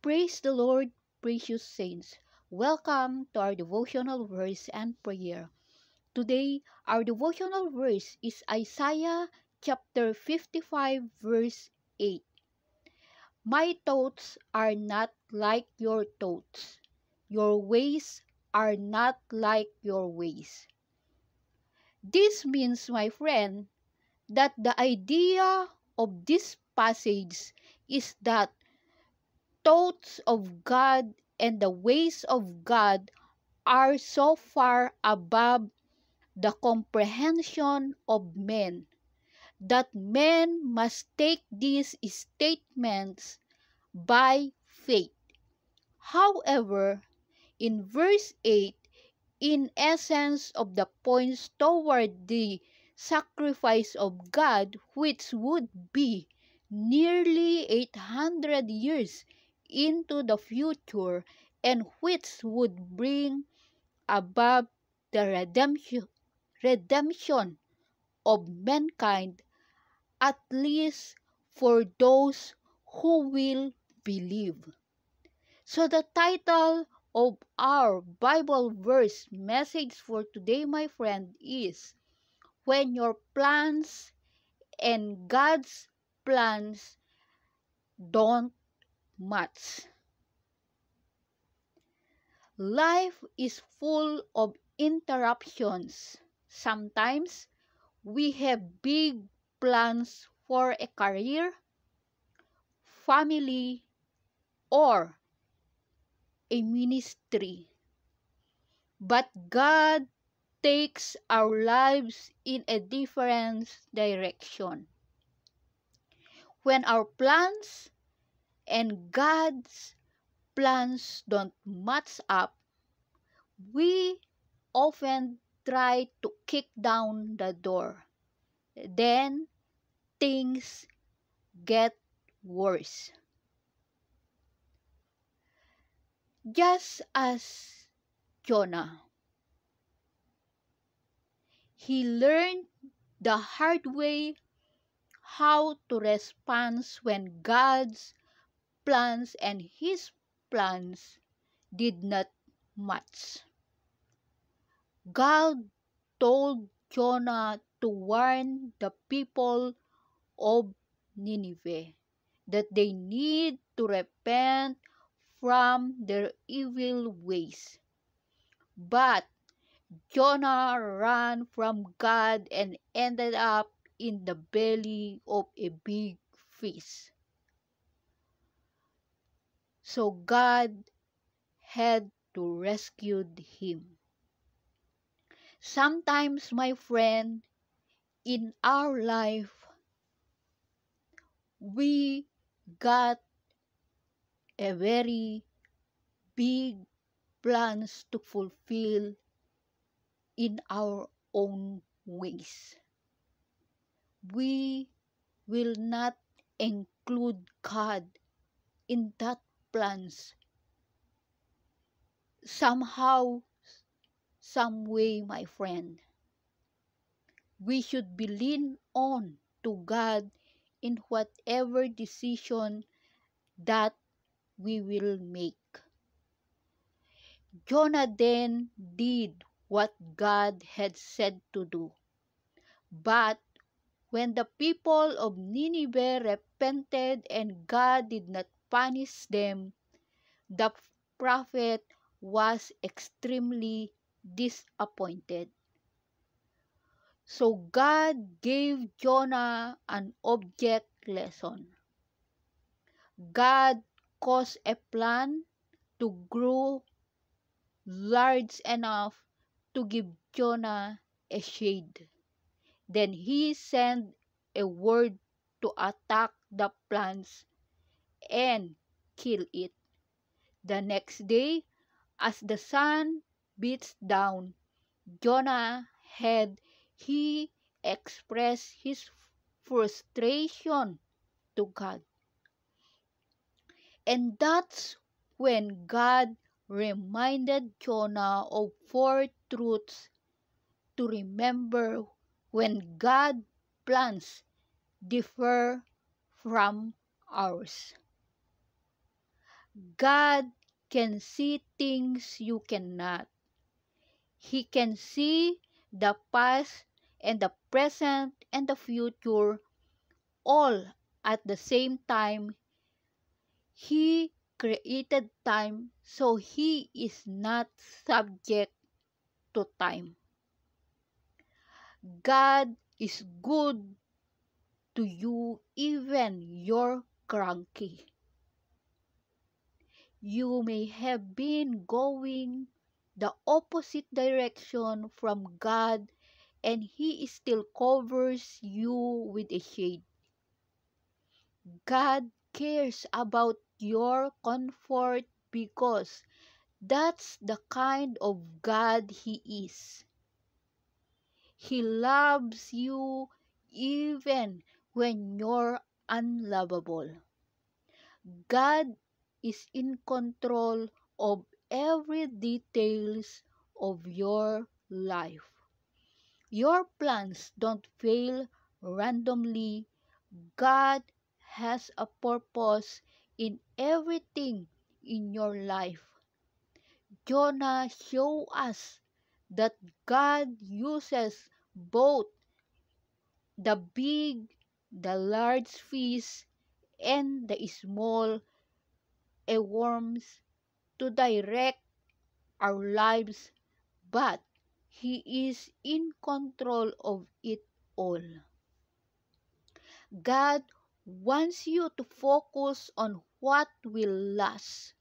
Praise the Lord, precious saints. Welcome to our devotional verse and prayer. Today, our devotional verse is Isaiah chapter 55, verse 8. My thoughts are not like your thoughts. Your ways are not like your ways. This means, my friend, that the idea of this passage is that thoughts of God and the ways of God are so far above the comprehension of men that men must take these statements by faith. However, in verse 8, in essence of the points toward the sacrifice of God, which would be nearly 800 years into the future and which would bring about the redemption of mankind, at least for those who will believe. So the title of our Bible verse message for today, my friend, is When Your Plans and God's Plans Don't Match. Life is full of interruptions. Sometimes we have big plans for a career, family, or a ministry. But God takes our lives in a different direction. When our plans and God's plans don't match up, we often try to kick down the door. Then things get worse. Just as Jonah, he learned the hard way how to respond when God's plans and his plans did not match. God told Jonah to warn the people of Nineveh that they need to repent from their evil ways. But Jonah ran from God and ended up in the belly of a big fish. So God had to rescue him. Sometimes, my friend, in our life, we got a very big plans to fulfill in our own ways. We will not include God in that plans. Somehow, some way, my friend, we should be lean on to God in whatever decision that we will make. Jonah then did what God had said to do. But when the people of Nineveh repented and God did not punish them, the prophet was extremely disappointed. So God gave Jonah an object lesson. God caused a plant to grow large enough to give Jonah a shade. Then he sent a word to attack the plants and kill it. The next day, as the sun beats down, Jonah had he expressed his frustration to God. And that's when God reminded Jonah of four truths to remember when God's plans differ from ours. God can see things you cannot. He can see the past and the present and the future all at the same time. He created time, so He is not subject to time. God is good to you even you're cranky. You may have been going the opposite direction from God, and He still covers you with a shade. God cares about your comfort because that's the kind of God He is. He loves you even when you're unlovable. God is in control of every details of your life. Your plans don't fail randomly. God has a purpose in everything in your life. Jonah show us that God uses both the big, the large fish, and the small worms to direct our lives, but He is in control of it all. God wants you to focus on what will last.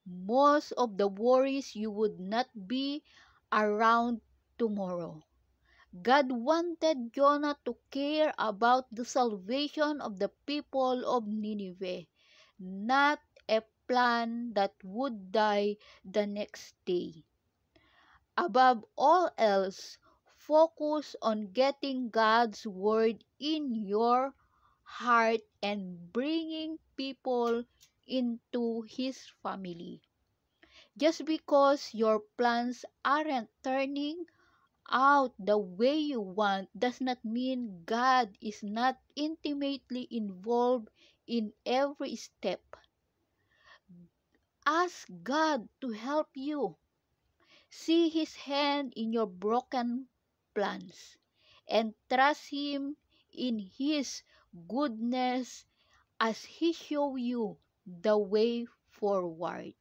Most of the worries you would not be around tomorrow. God wanted Jonah to care about the salvation of the people of Nineveh, not a plan that would die the next day. Above all else, focus on getting God's word in your heart and bringing people into His family. Just because your plans aren't turning out the way you want does not mean God is not intimately involved in every step. Ask God to help you. See His hand in your broken plans and trust Him in His goodness as He show you the way forward.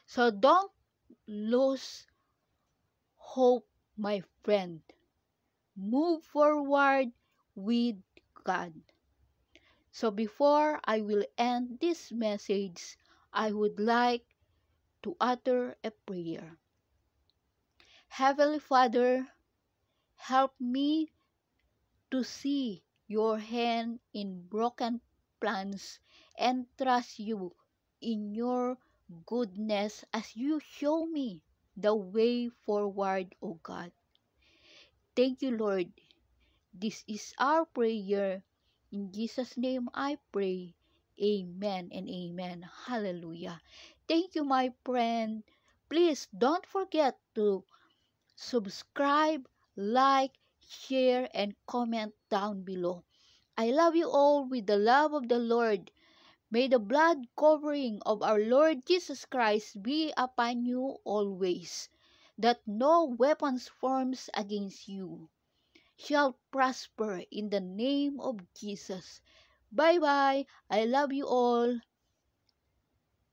So don't lose hope, my friend. Move forward with God. So before I will end this message, I would like to utter a prayer. Heavenly Father, help me to see your hand in broken plans and trust you in your goodness as you show me the way forward, O God. Thank you, Lord. This is our prayer. In Jesus' name I pray. Amen and amen. Hallelujah. Thank you, my friend. Please don't forget to subscribe, like, share, and comment down below. I love you all with the love of the Lord. May the blood covering of our Lord Jesus Christ be upon you always, that no weapons formed against you shall prosper in the name of Jesus. Bye bye. I love you all.